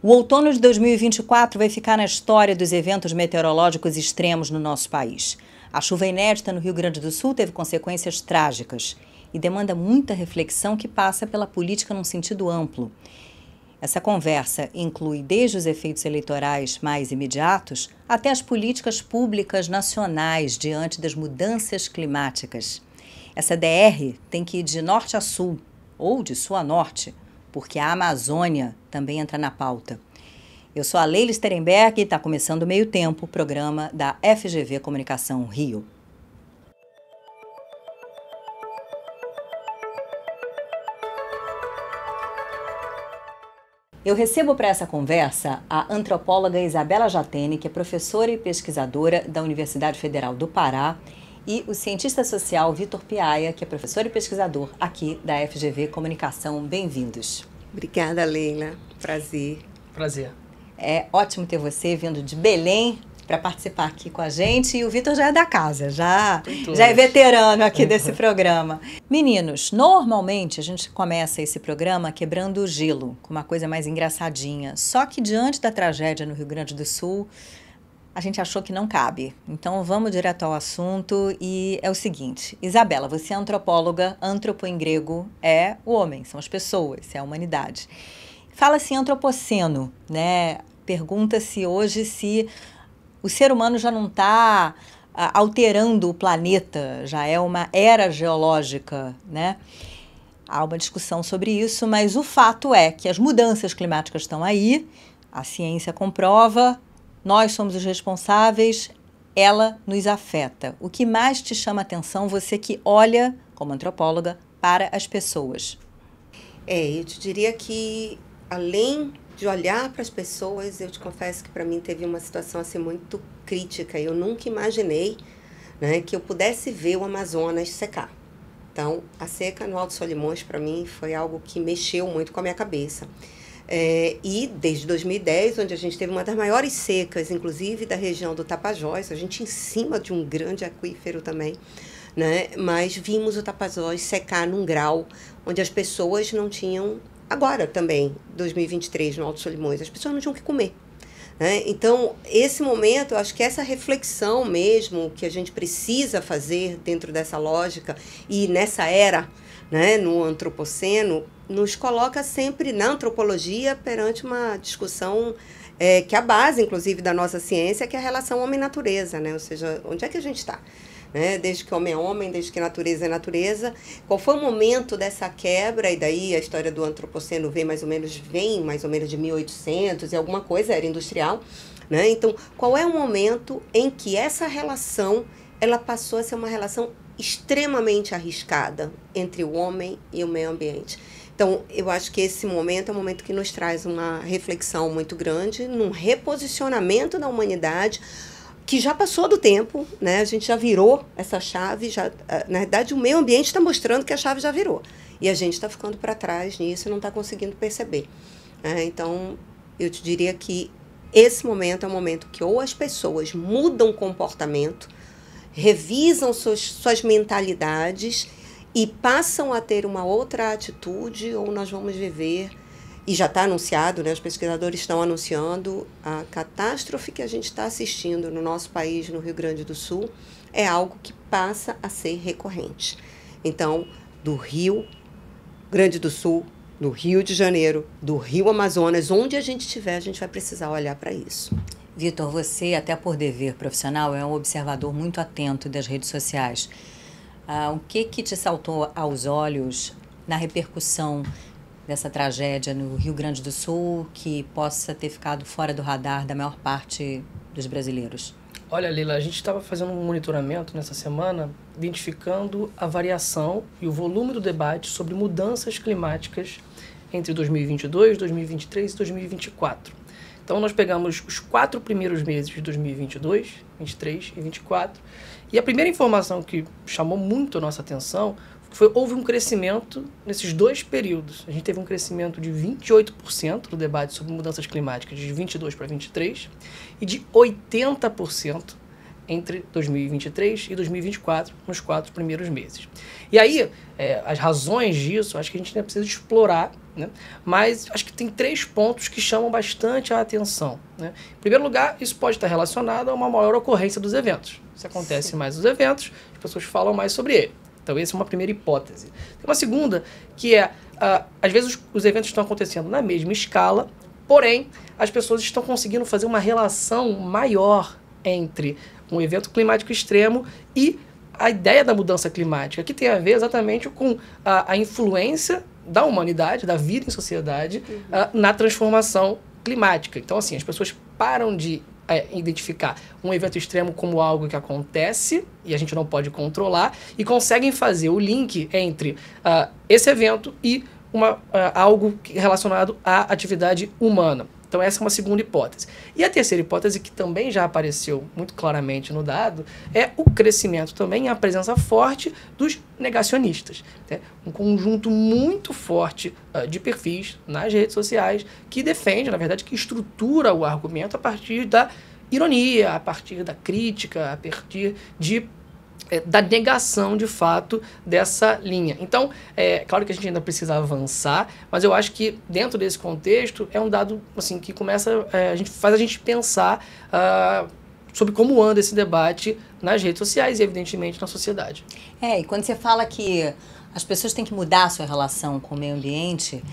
O outono de 2024 vai ficar na história dos eventos meteorológicos extremos no nosso país. A chuva inédita no Rio Grande do Sul teve consequências trágicas e demanda muita reflexão que passa pela política num sentido amplo. Essa conversa inclui desde os efeitos eleitorais mais imediatos até as políticas públicas nacionais diante das mudanças climáticas. Essa DR tem que ir de norte a sul, ou de sul a norte, porque a Amazônia também entra na pauta. Eu sou a Leila Sterenberg e está começando o Meio Tempo, o programa da FGV Comunicação Rio. Eu recebo para essa conversa a antropóloga Isabela Jatene, que é professora e pesquisadora da Universidade Federal do Pará, e o cientista social Vitor Piaia, que é professor e pesquisador aqui da FGV Comunicação. Bem-vindos. Obrigada, Leila. Prazer. Prazer. É ótimo ter você vindo de Belém para participar aqui com a gente. E o Vitor já é da casa, já é veterano aqui desse programa. Meninos, normalmente a gente começa esse programa quebrando o gelo, com uma coisa mais engraçadinha. Só que diante da tragédia no Rio Grande do Sul, a gente achou que não cabe. Então vamos direto ao assunto e é o seguinte. Isabela, você é antropóloga, antropo em grego é o homem, são as pessoas, é a humanidade. Fala-se antropoceno, né? Pergunta-se hoje se o ser humano já não está alterando o planeta, já é uma era geológica, né? Há uma discussão sobre isso, mas o fato é que as mudanças climáticas estão aí, a ciência comprova, nós somos os responsáveis, ela nos afeta. O que mais te chama a atenção, você que olha, como antropóloga, para as pessoas? Eu te diria que, além de olhar para as pessoas, eu te confesso que para mim teve uma situação assim muito crítica. Eu nunca imaginei, né, que eu pudesse ver o Amazonas secar. Então, a seca no Alto Solimões, para mim, foi algo que mexeu muito com a minha cabeça. E desde 2010, onde a gente teve uma das maiores secas, inclusive da região do Tapajós, a gente em cima de um grande aquífero também, né? Mas vimos o Tapajós secar num grau onde as pessoas não tinham, agora também, 2023, no Alto Solimões, as pessoas não tinham o que comer. Né? Então, esse momento, eu acho que essa reflexão mesmo que a gente precisa fazer dentro dessa lógica e nessa era, né, no antropoceno, nos coloca sempre na antropologia perante uma discussão que é a base, inclusive, da nossa ciência, que é a relação homem-natureza, né? Ou seja, onde é que a gente está? Né? Desde que homem é homem, desde que natureza é natureza. Qual foi o momento dessa quebra? E daí a história do antropoceno vem mais ou menos de 1800 e alguma coisa, era industrial. Né? Então, qual é o momento em que essa relação ela passou a ser uma relação extremamente arriscada entre o homem e o meio ambiente? Então, eu acho que esse momento é um momento que nos traz uma reflexão muito grande, num reposicionamento da humanidade, que já passou do tempo, né? A gente já virou essa chave, na verdade o meio ambiente está mostrando que a chave já virou. E a gente está ficando para trás nisso e não está conseguindo perceber. Então, eu te diria que esse momento é um momento que ou as pessoas mudam o comportamento, revisam suas mentalidades e passam a ter uma outra atitude, ou nós vamos viver, e já está anunciado, né, os pesquisadores estão anunciando, a catástrofe que a gente está assistindo no nosso país, no Rio Grande do Sul, é algo que passa a ser recorrente. Então, do Rio Grande do Sul, do Rio de Janeiro, do Rio Amazonas, onde a gente estiver, a gente vai precisar olhar para isso. Vitor, você, até por dever profissional, é um observador muito atento das redes sociais. O que te saltou aos olhos na repercussão dessa tragédia no Rio Grande do Sul que possa ter ficado fora do radar da maior parte dos brasileiros? Olha, Leila, a gente estava fazendo um monitoramento nessa semana, identificando a variação e o volume do debate sobre mudanças climáticas entre 2022, 2023 e 2024. Então, nós pegamos os 4 primeiros meses de 2022, 23 e 24, e a primeira informação que chamou muito a nossa atenção foi houve um crescimento nesses 2 períodos. A gente teve um crescimento de 28% do debate sobre mudanças climáticas de 22 para 23 e de 80% entre 2023 e 2024, nos 4 primeiros meses. E aí, as razões disso, acho que a gente ainda precisa explorar né? Mas acho que tem 3 pontos que chamam bastante a atenção, né? Em primeiro lugar, isso pode estar relacionado a uma maior ocorrência dos eventos. Se acontece mais os eventos, as pessoas falam mais sobre ele. Então, essa é uma primeira hipótese. Tem uma segunda, que é, às vezes os eventos estão acontecendo na mesma escala, porém, as pessoas estão conseguindo fazer uma relação maior entre um evento climático extremo e a ideia da mudança climática, que tem a ver exatamente com a influência da humanidade, da vida em sociedade, na transformação climática. Então, assim, as pessoas param de identificar um evento extremo como algo que acontece e a gente não pode controlar e conseguem fazer o link entre esse evento e algo relacionado à atividade humana. Então, essa é uma segunda hipótese. E a terceira hipótese, que também já apareceu muito claramente no dado, é o crescimento também, a presença forte dos negacionistas, né? Um conjunto muito forte de perfis nas redes sociais que defende, na verdade, que estrutura o argumento a partir da ironia, a partir da crítica, a partir da negação, de fato, dessa linha. Então, claro que a gente ainda precisa avançar, mas eu acho que, dentro desse contexto, é um dado assim, que faz a gente pensar sobre como anda esse debate nas redes sociais e, evidentemente, na sociedade. E quando você fala que as pessoas têm que mudar a sua relação com o meio ambiente,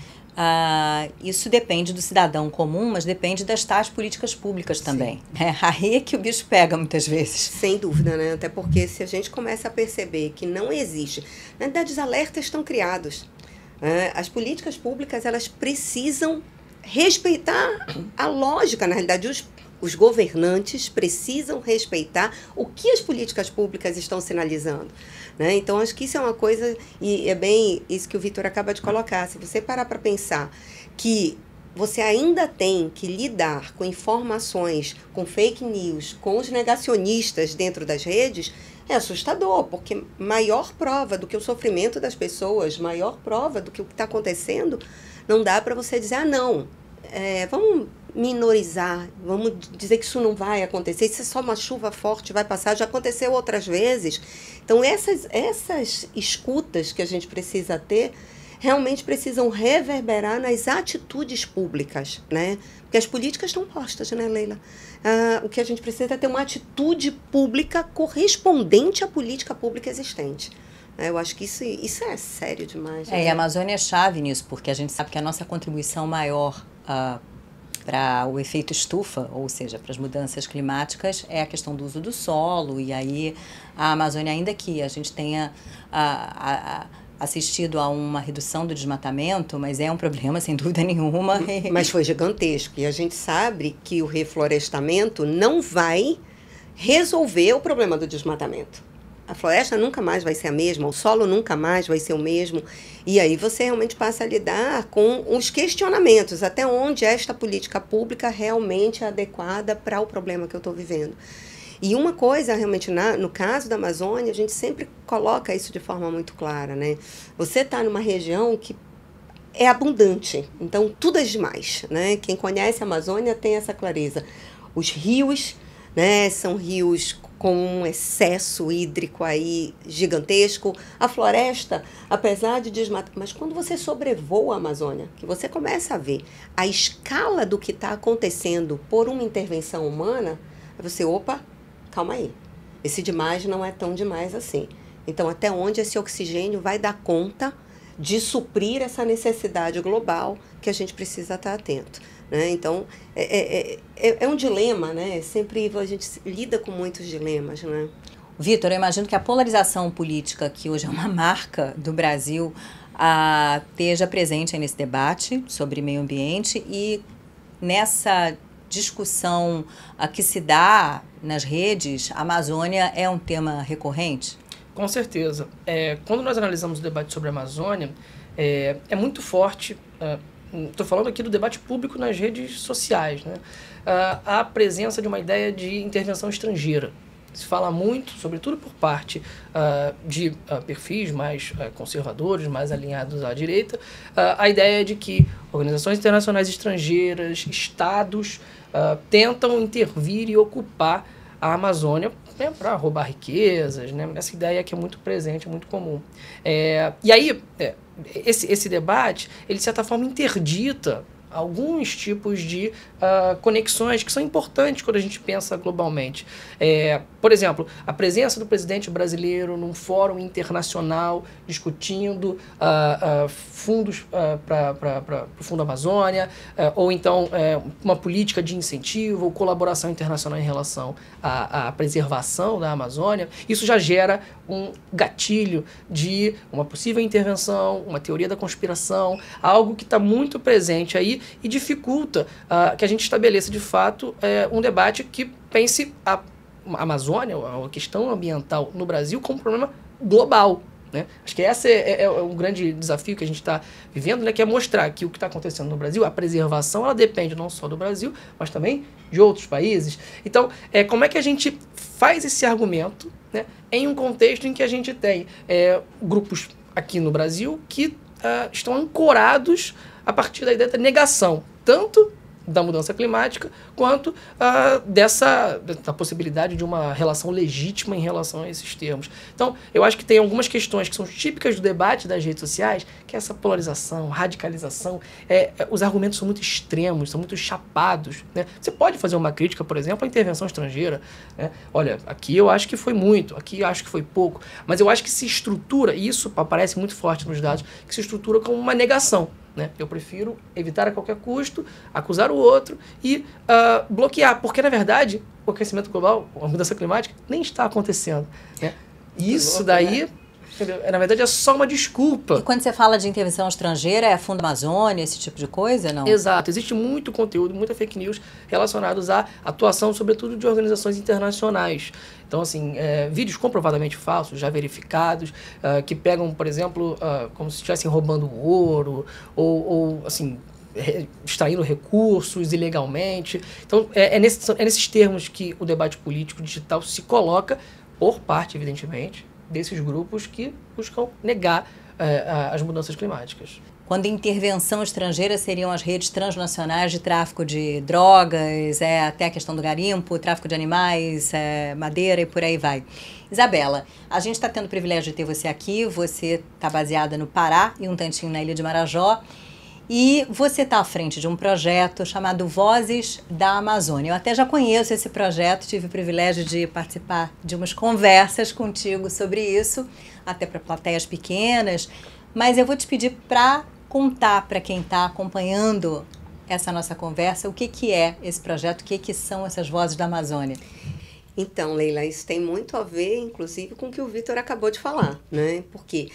isso depende do cidadão comum, mas depende das tais políticas públicas também. Aí é que o bicho pega muitas vezes. Sem dúvida, né? Até porque se a gente começa a perceber que não existe... Na verdade, os alertas estão criados. As políticas públicas, elas precisam respeitar a lógica. Na realidade, os governantes precisam respeitar o que as políticas públicas estão sinalizando, né? Então, acho que isso é uma coisa, e é bem isso que o Vitor acaba de colocar. Se você parar para pensar que você ainda tem que lidar com informações, com fake news, com os negacionistas dentro das redes, é assustador, porque maior prova do que o sofrimento das pessoas, maior prova do que o que está acontecendo, não dá para você dizer, não, vamos minorizar, vamos dizer que isso não vai acontecer, isso é só uma chuva forte, vai passar, já aconteceu outras vezes. Então, essas escutas que a gente precisa ter, realmente precisam reverberar nas atitudes públicas, né? Porque as políticas estão postas, né, Leila? O que a gente precisa é ter uma atitude pública correspondente à política pública existente. Eu acho que isso é sério demais. E a Amazônia é chave nisso, porque a gente sabe que a nossa contribuição maior para o efeito estufa, ou seja, para as mudanças climáticas, é a questão do uso do solo. E aí a Amazônia, ainda que a gente tenha assistido a uma redução do desmatamento, mas é um problema, sem dúvida nenhuma. Mas foi gigantesco. E a gente sabe que o reflorestamento não vai resolver o problema do desmatamento. A floresta nunca mais vai ser a mesma, o solo nunca mais vai ser o mesmo. E aí você realmente passa a lidar com os questionamentos, até onde esta política pública realmente é adequada para o problema que eu estou vivendo. E uma coisa, realmente, no caso da Amazônia, a gente sempre coloca isso de forma muito clara, né? Você está numa região que é abundante, então tudo é demais, né? Quem conhece a Amazônia tem essa clareza. Os rios, né, são rios com um excesso hídrico aí gigantesco. A floresta, apesar de desmatar... Mas quando você sobrevoa a Amazônia, que você começa a ver a escala do que está acontecendo por uma intervenção humana, você, calma aí. Esse demais não é tão demais assim. Então, até onde esse oxigênio vai dar conta de suprir essa necessidade global que a gente precisa estar atento, né? Então, é um dilema, né? Sempre a gente lida com muitos dilemas, né? Vitor, eu imagino que a polarização política, que hoje é uma marca do Brasil, esteja presente aí nesse debate sobre meio ambiente e nessa discussão que se dá nas redes, a Amazônia é um tema recorrente? Com certeza. Quando nós analisamos o debate sobre a Amazônia, é muito forte... Estou falando aqui do debate público nas redes sociais, né? A presença de uma ideia de intervenção estrangeira. Se fala muito, sobretudo por parte de perfis mais conservadores, mais alinhados à direita, a ideia de que organizações internacionais estrangeiras, estados, tentam intervir e ocupar a Amazônia, né, para roubar riquezas, né? Essa ideia que é muito presente, muito comum. E aí, esse debate, ele de certa forma interdita alguns tipos de conexões que são importantes quando a gente pensa globalmente. Por exemplo, a presença do presidente brasileiro num fórum internacional discutindo fundos para o Fundo Amazônia, ou então uma política de incentivo ou colaboração internacional em relação à preservação da Amazônia, isso já gera um gatilho de uma possível intervenção, uma teoria da conspiração, algo que está muito presente aí e dificulta que a gente estabeleça, de fato, um debate que pense a Amazônia, a questão ambiental no Brasil, como um problema global. Né? Acho que esse é um grande desafio que a gente está vivendo, né? Que é mostrar que o que está acontecendo no Brasil, a preservação, ela depende não só do Brasil, mas também de outros países. Então, como é que a gente faz esse argumento, né, em um contexto em que a gente tem grupos aqui no Brasil que estão ancorados a partir da ideia da negação, tanto da mudança climática, quanto da possibilidade de uma relação legítima em relação a esses termos. Então, eu acho que tem algumas questões que são típicas do debate das redes sociais, que é essa polarização, radicalização, os argumentos são muito extremos, são muito chapados. Né? Você pode fazer uma crítica, por exemplo, à intervenção estrangeira. Né? Olha, aqui eu acho que foi muito, aqui eu acho que foi pouco, mas eu acho que se estrutura, e isso aparece muito forte nos dados, que se estrutura como uma negação. Né? Eu prefiro evitar a qualquer custo, acusar o outro e bloquear, porque, na verdade, o aquecimento global, a mudança climática, nem está acontecendo. Né? Isso daí, né? Entendeu? Na verdade, é só uma desculpa. E quando você fala de intervenção estrangeira, é Fundo Amazônia, esse tipo de coisa, não? Exato. Existe muito conteúdo, muita fake news relacionados à atuação, sobretudo, de organizações internacionais. Então, assim, vídeos comprovadamente falsos, já verificados, que pegam, por exemplo, como se estivessem roubando ouro, ou assim, extraindo recursos ilegalmente. Então, é nesses termos que o debate político digital se coloca, por parte, evidentemente, desses grupos que buscam negar as mudanças climáticas. Quando intervenção estrangeira seriam as redes transnacionais de tráfico de drogas, até a questão do garimpo, tráfico de animais, madeira e por aí vai. Isabela, a gente está tendo o privilégio de ter você aqui, você está baseada no Pará e um tantinho na Ilha de Marajó, e você está à frente de um projeto chamado Vozes da Amazônia. Eu até já conheço esse projeto, tive o privilégio de participar de umas conversas contigo sobre isso, até para plateias pequenas, mas eu vou te pedir para contar para quem está acompanhando essa nossa conversa o que é esse projeto, o que são essas Vozes da Amazônia. Então, Leila, isso tem muito a ver, inclusive, com o que o Vitor acabou de falar, né? Porque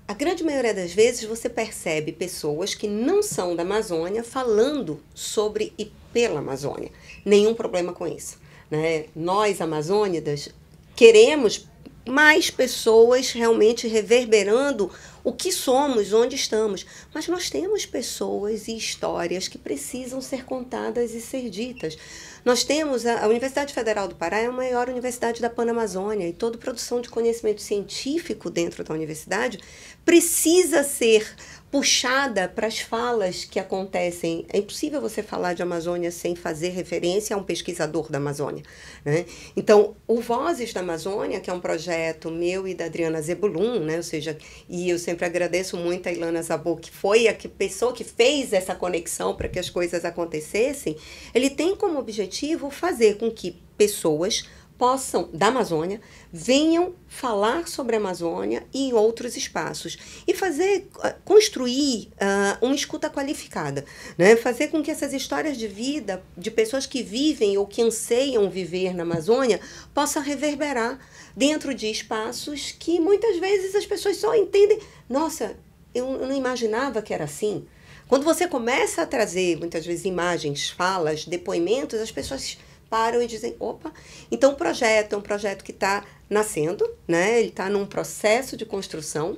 a grande maioria das vezes você percebe pessoas que não são da Amazônia falando sobre e pela Amazônia. Nenhum problema com isso, né? Nós, amazônidas, queremos mais pessoas realmente reverberando o que somos, onde estamos. Mas nós temos pessoas e histórias que precisam ser contadas e ser ditas. Nós temos a Universidade Federal do Pará, é a maior universidade da Panamazônia, e toda produção de conhecimento científico dentro da universidade precisa ser puxada para as falas que acontecem. É impossível você falar de Amazônia sem fazer referência a um pesquisador da Amazônia, né? Então, o Vozes da Amazônia, que é um projeto meu e da Adriana Zebulun, né? Ou seja, e eu sempre agradeço muito a Ilana Zabur, que foi a pessoa que fez essa conexão para que as coisas acontecessem, ele tem como objetivo fazer com que pessoas da Amazônia, venham falar sobre a Amazônia e em outros espaços. E construir uma escuta qualificada, né? Fazer com que essas histórias de vida de pessoas que vivem ou que anseiam viver na Amazônia possa reverberar dentro de espaços que muitas vezes as pessoas só entendem. Nossa, eu não imaginava que era assim. Quando você começa a trazer, muitas vezes, imagens, falas, depoimentos, as pessoas param e dizem, opa, então o projeto é um projeto que está nascendo, né? Ele está num processo de construção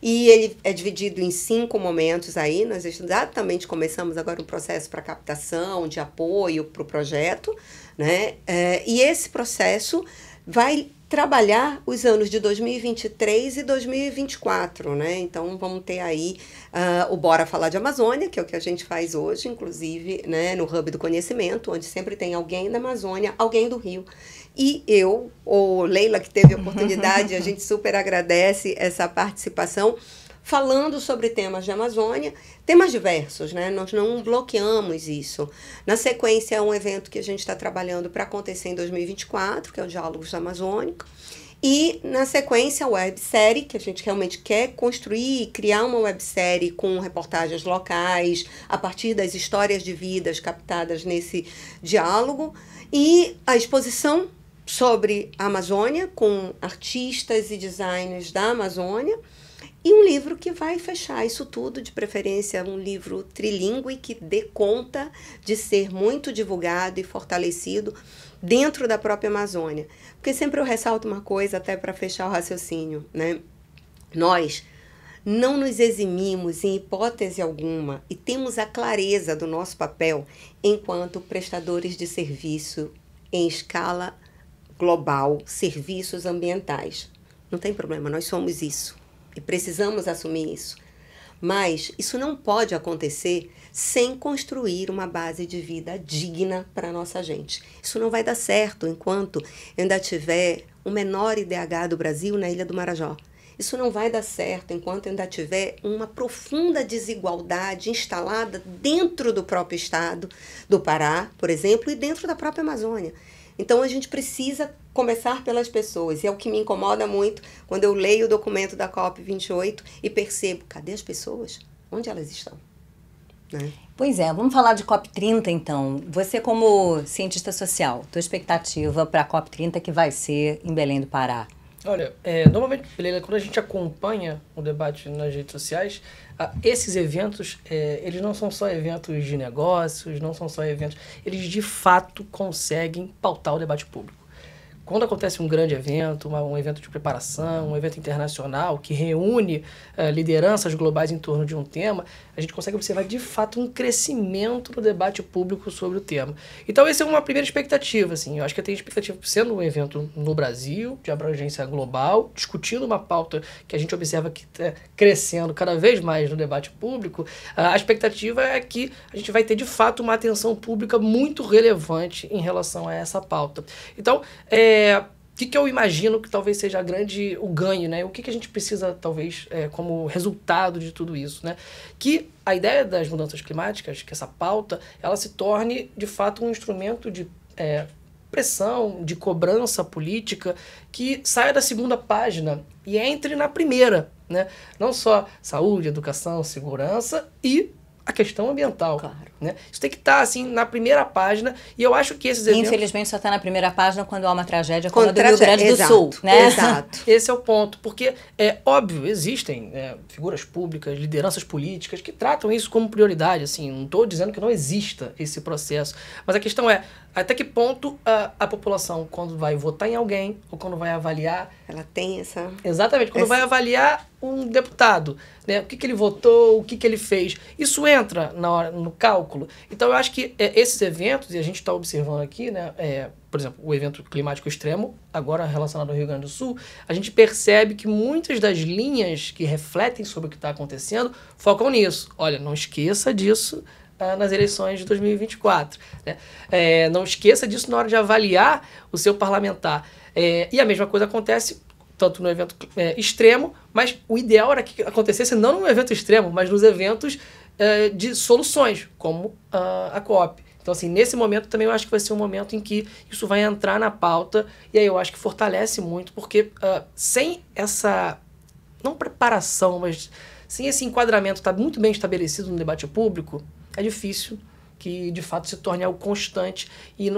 e ele é dividido em 5 momentos aí. Nós exatamente começamos agora um processo para captação, de apoio para o projeto, né? E esse processo vai trabalhar os anos de 2023 e 2024, né? Então, vamos ter aí o Bora Falar de Amazônia, que é o que a gente faz hoje, inclusive, né, no Hub do Conhecimento, onde sempre tem alguém da Amazônia, alguém do Rio. E eu, ou Leila, que teve a oportunidade, a gente super agradece essa participação, falando sobre temas de Amazônia, temas diversos, né? Nós não bloqueamos isso. Na sequência, é um evento que a gente está trabalhando para acontecer em 2024, que é o Diálogos Amazônicos. E, na sequência, a websérie, que a gente realmente quer construir e criar uma websérie com reportagens locais, a partir das histórias de vidas captadas nesse diálogo. E a exposição sobre a Amazônia, com artistas e designers da Amazônia. E um livro que vai fechar isso tudo, de preferência um livro trilingüe que dê conta de ser muito divulgado e fortalecido dentro da própria Amazônia. Porque sempre eu ressalto uma coisa, até para fechar o raciocínio, né? Nós não nos eximimos em hipótese alguma e temos a clareza do nosso papel enquanto prestadores de serviço em escala global, serviços ambientais. Não tem problema, nós somos isso. E precisamos assumir isso. Mas isso não pode acontecer sem construir uma base de vida digna para a nossa gente. Isso não vai dar certo enquanto ainda tiver o menor IDH do Brasil na Ilha do Marajó. Isso não vai dar certo enquanto ainda tiver uma profunda desigualdade instalada dentro do próprio estado do Pará, por exemplo, e dentro da própria Amazônia. Então, a gente precisa começar pelas pessoas. E é o que me incomoda muito quando eu leio o documento da COP28 e percebo, cadê as pessoas? Onde elas estão? Né? Pois é, vamos falar de COP30 então. Você como cientista social, tua expectativa para a COP30 que vai ser em Belém do Pará? Olha, normalmente, quando a gente acompanha o debate nas redes sociais, esses eventos, eles não são só eventos de negócios, não são só eventos, eles de fato conseguem pautar o debate público. Quando acontece um grande evento, um evento de preparação, um evento internacional que reúne lideranças globais em torno de um tema, a gente consegue observar de fato um crescimento no debate público sobre o tema. Então essa é uma primeira expectativa, assim. Eu acho que eu tenho expectativa, sendo um evento no Brasil, de abrangência global, discutindo uma pauta que a gente observa que está crescendo cada vez mais no debate público, a expectativa é que a gente vai ter de fato uma atenção pública muito relevante em relação a essa pauta. Então, o que eu imagino que talvez seja o ganho, né? O que a gente precisa, talvez, como resultado de tudo isso, né? Que a ideia das mudanças climáticas, que essa pauta, ela se torne, de fato, um instrumento de pressão, de cobrança política, que saia da segunda página e entre na primeira, né? Não só saúde, educação, segurança e a questão ambiental. Claro. Né? Isso tem que estar, assim, na primeira página, e eu acho que esses eventos... Infelizmente, só está na primeira página quando há uma tragédia como a do Rio Grande do Sul. Né? Exato. Esse é o ponto, porque, óbvio, existem figuras públicas, lideranças políticas que tratam isso como prioridade, assim, não estou dizendo que não exista esse processo, mas a questão é, até que ponto a população, quando vai votar em alguém, ou quando vai avaliar... Ela tem essa... Exatamente, quando vai avaliar um deputado, né, o que ele votou, o que ele fez, isso entra no cálculo. Então, eu acho que esses eventos, e a gente está observando aqui, né, por exemplo, o evento climático extremo, agora relacionado ao Rio Grande do Sul, a gente percebe que muitas das linhas que refletem sobre o que está acontecendo focam nisso. Olha, não esqueça disso nas eleições de 2024. Né? Não esqueça disso na hora de avaliar o seu parlamentar. E a mesma coisa acontece tanto no evento extremo, mas o ideal era que acontecesse não no evento extremo, mas nos eventos de soluções, como a COP. Então, assim, nesse momento também eu acho que vai ser um momento em que isso vai entrar na pauta, e aí eu acho que fortalece muito, porque sem essa, não preparação, mas sem esse enquadramento estar muito bem estabelecido no debate público, é difícil que de fato se torne algo constante e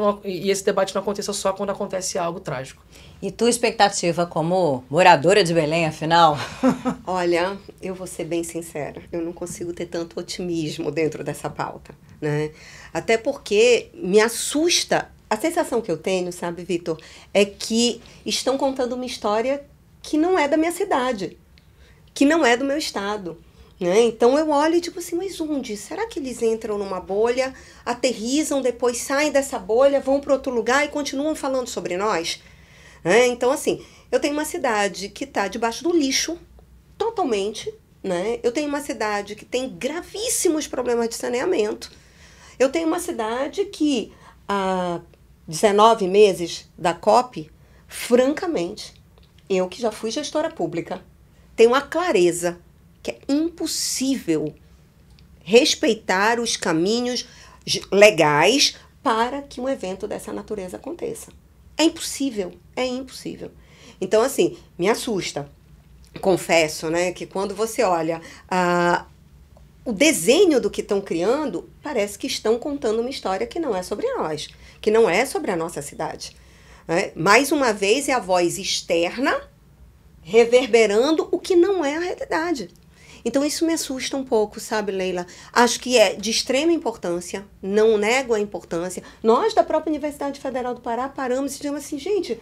esse debate não aconteça só quando acontece algo trágico. E tua expectativa como moradora de Belém, afinal? Olha, eu vou ser bem sincera, eu não consigo ter tanto otimismo dentro dessa pauta, né? Até porque me assusta, a sensação que eu tenho, sabe, Vitor, é que estão contando uma história que não é da minha cidade, que não é do meu estado. Né? Então eu olho e digo assim, mas onde? Será que eles entram numa bolha, aterrissam, depois saem dessa bolha, vão para outro lugar e continuam falando sobre nós? né? Então, assim, eu tenho uma cidade que está debaixo do lixo, totalmente, né? Eu tenho uma cidade que tem gravíssimos problemas de saneamento. Eu tenho uma cidade que, há 19 meses da COP, francamente, eu que já fui gestora pública, tenho a clareza que é impossível respeitar os caminhos legais para que um evento dessa natureza aconteça. É impossível, é impossível. Então, assim, me assusta. Confesso, né, que quando você olha o desenho do que estão criando, parece que estão contando uma história que não é sobre nós, que não é sobre a nossa cidade. Né? Mais uma vez, é a voz externa reverberando o que não é a realidade. Então, isso me assusta um pouco, sabe, Leila? Acho que é de extrema importância, não nego a importância. Nós, da própria Universidade Federal do Pará, paramos e dizemos assim, gente,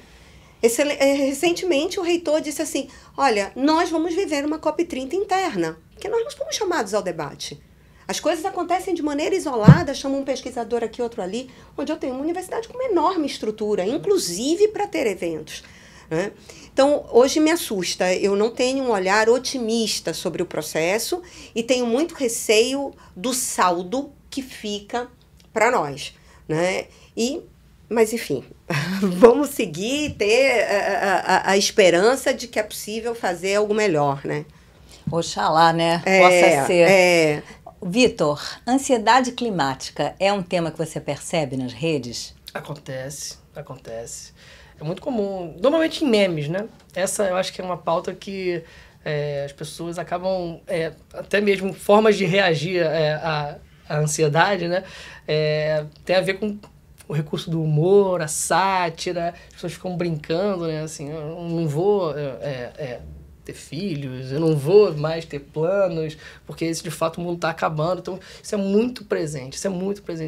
recentemente o reitor disse assim, olha, nós vamos viver uma COP30 interna, porque nós não fomos chamados ao debate. As coisas acontecem de maneira isolada, chama um pesquisador aqui, outro ali, onde eu tenho uma universidade com uma enorme estrutura, inclusive para ter eventos. Né? Então, hoje me assusta. Eu não tenho um olhar otimista sobre o processo e tenho muito receio do saldo que fica para nós. Né? Mas, enfim, vamos seguir e ter a esperança de que é possível fazer algo melhor. Né? Oxalá, né? Possa ser. Vitor, ansiedade climática é um tema que você percebe nas redes? Acontece. É muito comum, normalmente em memes, né? Essa eu acho que é uma pauta que as pessoas acabam, até mesmo formas de reagir à ansiedade, né? Tem a ver com o recurso do humor, a sátira, as pessoas ficam brincando, né? Assim, eu não vou ter filhos, eu não vou mais ter planos, porque esse, de fato, o mundo está acabando. Então, isso é muito presente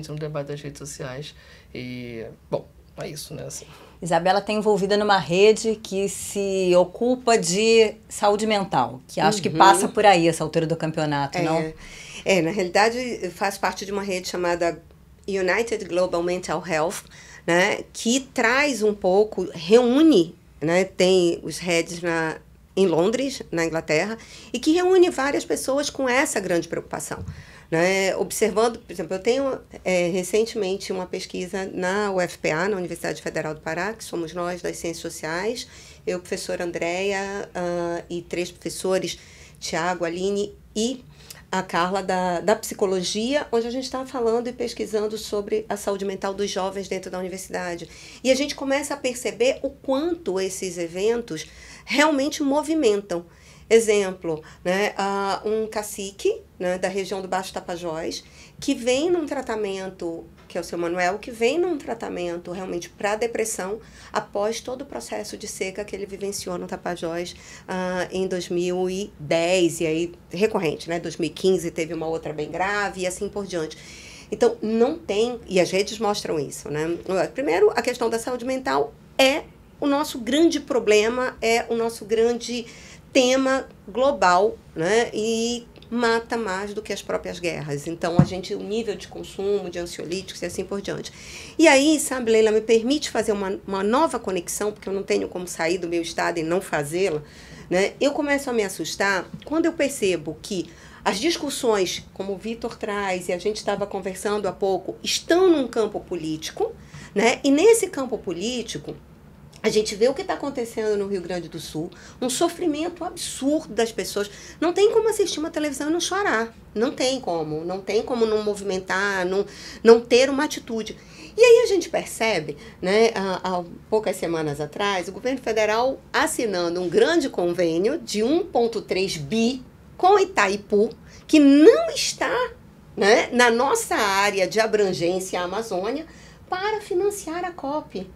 no debate das redes sociais. E, bom, é isso, né? Assim. Isabela está envolvida numa rede que se ocupa de saúde mental, que acho que passa por aí essa altura do campeonato, não? Na realidade, faz parte de uma rede chamada United Global Mental Health, né, que traz um pouco, reúne, né, tem os heads em Londres, na Inglaterra, e que reúne várias pessoas com essa grande preocupação. Né? Observando, por exemplo, eu tenho recentemente uma pesquisa na UFPA, na Universidade Federal do Pará, que somos nós das Ciências Sociais, eu, professora Andréia, e 3 professores, Tiago, Aline e a Carla da Psicologia, onde a gente estava falando e pesquisando sobre a saúde mental dos jovens dentro da universidade. E a gente começa a perceber o quanto esses eventos realmente movimentam. Exemplo, né, um cacique, né, da região do Baixo Tapajós, que vem num tratamento, que é o seu Manuel, que vem num tratamento realmente para depressão, após todo o processo de seca que ele vivenciou no Tapajós em 2010, e aí recorrente, né, 2015 teve uma outra bem grave e assim por diante. Então, não tem, e as redes mostram isso, né? Primeiro, a questão da saúde mental é o nosso grande problema, é o nosso grande tema global, né? E mata mais do que as próprias guerras. Então, o nível de consumo de ansiolíticos e assim por diante. E aí, sabe, Leila, me permite fazer uma nova conexão, porque eu não tenho como sair do meu estado e não fazê-la, né? Eu começo a me assustar quando eu percebo que as discussões, como o Vitor traz, e a gente estava conversando há pouco, estão num campo político, né? E nesse campo político, a gente vê o que está acontecendo no Rio Grande do Sul, um sofrimento absurdo das pessoas. Não tem como assistir uma televisão e não chorar. Não tem como não movimentar, não ter uma atitude. E aí a gente percebe, né, há poucas semanas atrás, o governo federal assinando um grande convênio de 1,3 bi com Itaipu, que não está, né, na nossa área de abrangência, a Amazônia, para financiar a COP.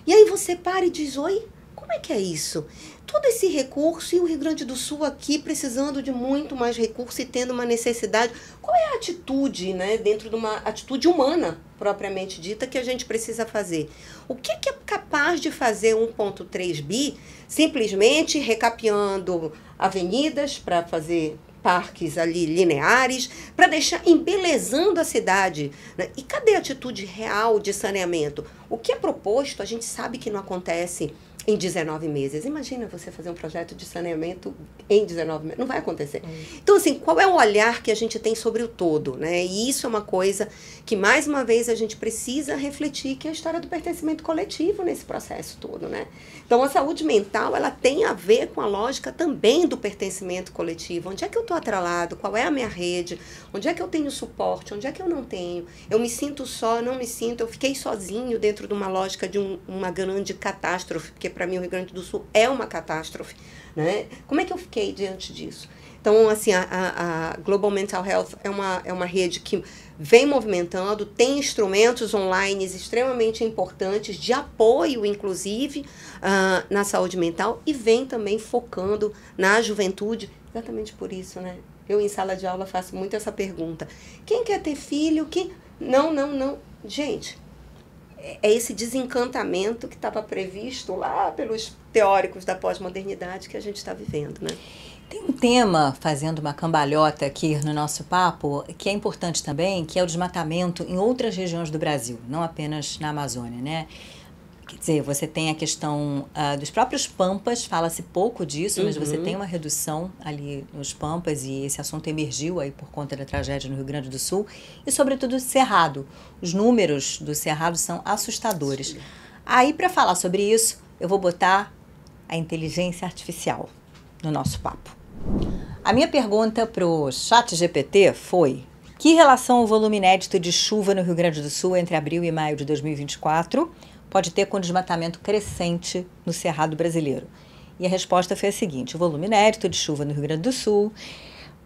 E aí você para e diz, oi, como é que é isso? Todo esse recurso e o Rio Grande do Sul aqui precisando de muito mais recurso e tendo uma necessidade. Qual é a atitude, né, dentro de uma atitude humana, propriamente dita, que a gente precisa fazer? O que é capaz de fazer 1,3 bi simplesmente recapeando avenidas para fazer parques ali lineares, para deixar embelezando a cidade, né? E cadê a atitude real de saneamento? O que é proposto, a gente sabe que não acontece em 19 meses. Imagina você fazer um projeto de saneamento em 19 meses. Não vai acontecer. Então, assim, qual é o olhar que a gente tem sobre o todo, né? E isso é uma coisa que, mais uma vez, a gente precisa refletir, que é a história do pertencimento coletivo nesse processo todo, né? Então, a saúde mental, ela tem a ver com a lógica também do pertencimento coletivo. Onde é que eu estou atrelado? Qual é a minha rede? Onde é que eu tenho suporte? Onde é que eu não tenho? Eu me sinto só, não me sinto? Eu fiquei sozinho dentro de uma lógica de uma grande catástrofe, porque para mim o Rio Grande do Sul é uma catástrofe, né? Como é que eu fiquei diante disso? Então, assim, a Global Mental Health é uma rede que vem movimentando, tem instrumentos online extremamente importantes, de apoio, inclusive, na saúde mental, e vem também focando na juventude, exatamente por isso, né? Eu, em sala de aula, faço muito essa pergunta. Quem quer ter filho? Não. Gente, é esse desencantamento que estava previsto lá pelos teóricos da pós-modernidade que a gente está vivendo, né? Tem um tema, fazendo uma cambalhota aqui no nosso papo, que é importante também, que é o desmatamento em outras regiões do Brasil, não apenas na Amazônia, né? Quer dizer, você tem a questão dos próprios pampas, fala-se pouco disso, mas você tem uma redução ali nos pampas, e esse assunto emergiu aí por conta da tragédia no Rio Grande do Sul, e sobretudo o Cerrado. Os números do Cerrado são assustadores. Aí, para falar sobre isso, eu vou botar a inteligência artificial no nosso papo. A minha pergunta para o ChatGPT foi: que relação o volume inédito de chuva no Rio Grande do Sul entre abril e maio de 2024 pode ter com o desmatamento crescente no Cerrado brasileiro? E a resposta foi a seguinte: o volume inédito de chuva no Rio Grande do Sul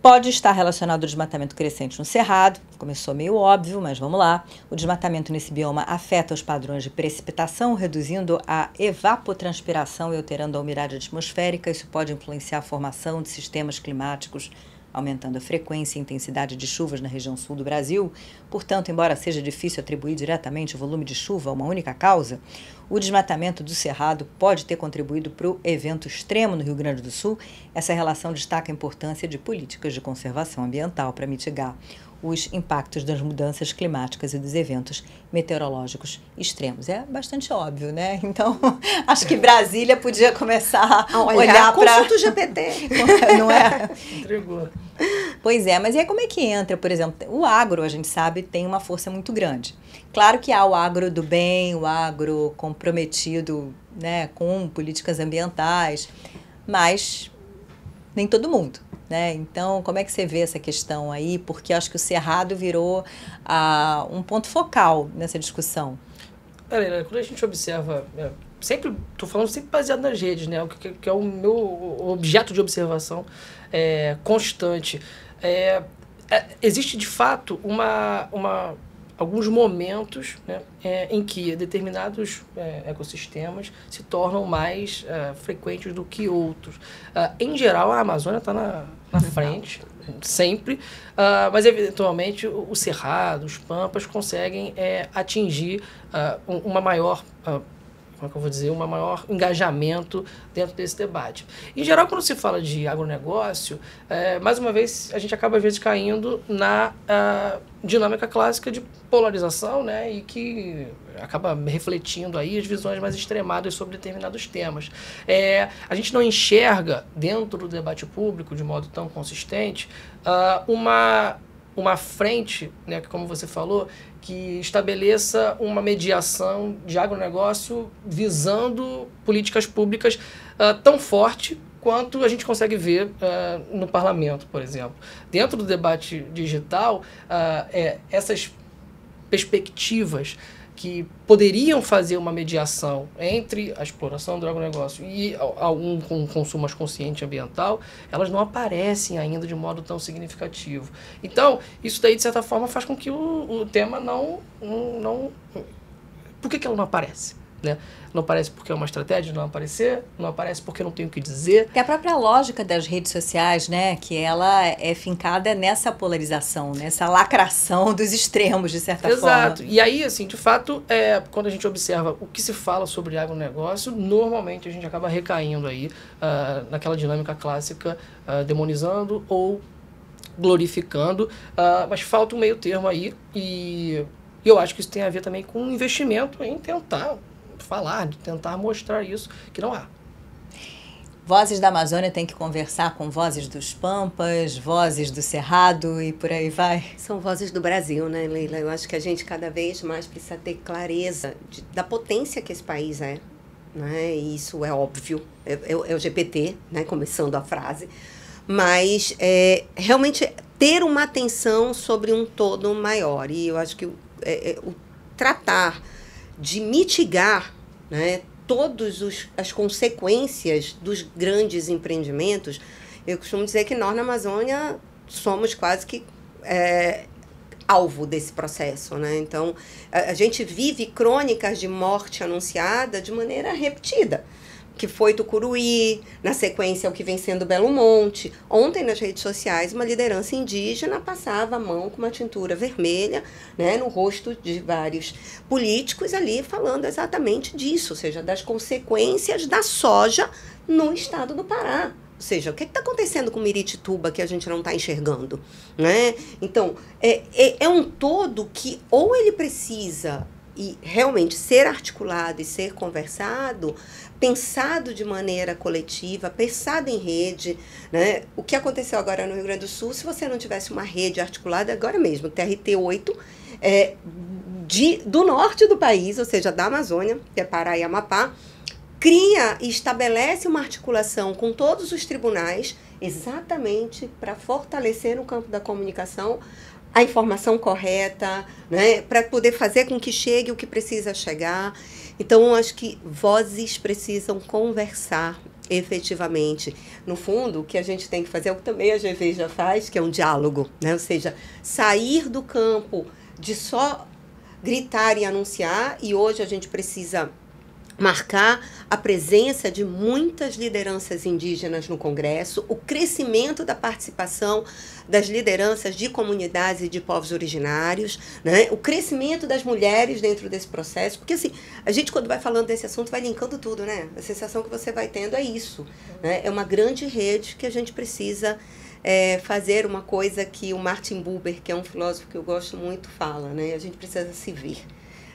pode estar relacionado ao desmatamento crescente no Cerrado. Começou meio óbvio, mas vamos lá. O desmatamento nesse bioma afeta os padrões de precipitação, reduzindo a evapotranspiração e alterando a umidade atmosférica. Isso pode influenciar a formação de sistemas climáticos, aumentando a frequência e intensidade de chuvas na região sul do Brasil. Portanto, embora seja difícil atribuir diretamente o volume de chuva a uma única causa, o desmatamento do Cerrado pode ter contribuído para o evento extremo no Rio Grande do Sul. Essa relação destaca a importância de políticas de conservação ambiental para mitigar os impactos das mudanças climáticas e dos eventos meteorológicos extremos. É bastante óbvio, né? Então, acho que Brasília podia começar a olhar para... Consulta o GPT. Não é? Entregou. Pois é, mas e aí como é que entra, por exemplo, o agro, a gente sabe, tem uma força muito grande. Claro que há o agro do bem, o agro comprometido, né, com políticas ambientais, mas nem todo mundo, né? Então, como é que você vê essa questão aí? Porque acho que o Cerrado virou um ponto focal nessa discussão. Helena, quando a gente observa, sempre, estou falando sempre baseado nas redes, né? Que é o meu objeto de observação constante. Existe, de fato, alguns momentos, né, em que determinados ecossistemas se tornam mais frequentes do que outros. Em geral, a Amazônia está na frente, sempre, mas eventualmente o Cerrado, os Pampas conseguem atingir uma maior... como é que eu vou dizer, um maior engajamento dentro desse debate. Em geral, quando se fala de agronegócio, mais uma vez, a gente acaba, às vezes, caindo na dinâmica clássica de polarização, né, e que acaba refletindo aí as visões mais extremadas sobre determinados temas. A gente não enxerga, dentro do debate público, de modo tão consistente, uma frente, né, que, como você falou, que estabeleça uma mediação de agronegócio visando políticas públicas tão forte quanto a gente consegue ver no parlamento, por exemplo. Dentro do debate digital, essas perspectivas que poderiam fazer uma mediação entre a exploração do agronegócio e algum consumo mais consciente ambiental, elas não aparecem ainda de modo tão significativo. Então, isso daí, de certa forma, faz com que o tema não... Por que ela não aparece? Né? Não aparece porque é uma estratégia de não aparecer, não aparece porque não tem o que dizer. É a própria lógica das redes sociais, né? Que ela é fincada nessa polarização, nessa lacração dos extremos, de certa forma. Exato. E aí, assim, de fato, quando a gente observa o que se fala sobre agronegócio, normalmente a gente acaba recaindo aí naquela dinâmica clássica, demonizando ou glorificando, mas falta um meio termo aí, e eu acho que isso tem a ver também com o investimento em tentar falar, de tentar mostrar isso, que não há. Vozes da Amazônia tem que conversar com vozes dos Pampas, vozes do Cerrado e por aí vai. São vozes do Brasil, né, Leila? Eu acho que a gente cada vez mais precisa ter clareza da potência que esse país é, né? E isso é óbvio, é o LGBT, né, começando a frase, mas realmente ter uma atenção sobre um todo maior. E eu acho que o tratar de mitigar, né, todas as consequências dos grandes empreendimentos, eu costumo dizer que nós na Amazônia somos quase que alvo desse processo, né? Então, a gente vive crônicas de morte anunciada de maneira repetida, que foi Tucuruí, na sequência o que vem sendo Belo Monte. Ontem, nas redes sociais, uma liderança indígena passava a mão com uma tintura vermelha, né, no rosto de vários políticos ali, falando exatamente disso, ou seja, das consequências da soja no estado do Pará. Ou seja, o que está acontecendo com Miritituba que a gente não está enxergando, né? Então, é um todo que ou ele precisa e realmente ser articulado e ser conversado, pensado de maneira coletiva, pensado em rede, né? O que aconteceu agora no Rio Grande do Sul, se você não tivesse uma rede articulada, agora mesmo, TRT-8, do norte do país, ou seja, da Amazônia, que é Pará e Amapá, cria e estabelece uma articulação com todos os tribunais, exatamente para fortalecer no campo da comunicação a informação correta, né, para poder fazer com que chegue o que precisa chegar. Então, acho que vozes precisam conversar efetivamente. No fundo, o que a gente tem que fazer é o que também a GV já faz, que é um diálogo, né? Ou seja, sair do campo de só gritar e anunciar, e hoje a gente precisa marcar a presença de muitas lideranças indígenas no Congresso, o crescimento da participação das lideranças de comunidades e de povos originários, né? O crescimento das mulheres dentro desse processo, porque assim, a gente quando vai falando desse assunto vai linkando tudo, né? A sensação que você vai tendo é isso, né? É uma grande rede que a gente precisa fazer uma coisa que o Martin Buber, que é um filósofo que eu gosto muito, fala, né? A gente precisa se ver.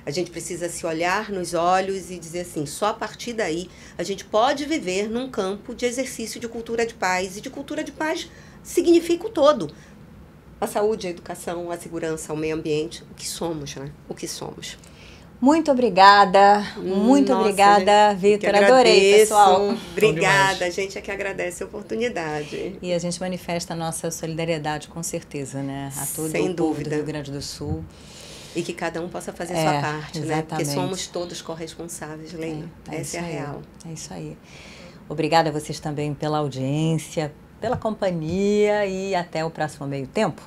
A gente precisa se olhar nos olhos e dizer assim, só a partir daí a gente pode viver num campo de exercício de cultura de paz. E de cultura de paz significa o todo. A saúde, a educação, a segurança, o meio ambiente, o que somos, né? O que somos. Muito obrigada, obrigada, Vitor. Adorei, pessoal. Obrigada, a gente é que agradece a oportunidade. E a gente manifesta a nossa solidariedade, com certeza, né? A todo Sem o povo dúvida. do Rio Grande do Sul. E que cada um possa fazer a sua parte, exatamente. né? Porque somos todos corresponsáveis, Leila. Essa é a real. É isso aí. Obrigada a vocês também pela audiência, pela companhia e até o próximo Meio Tempo.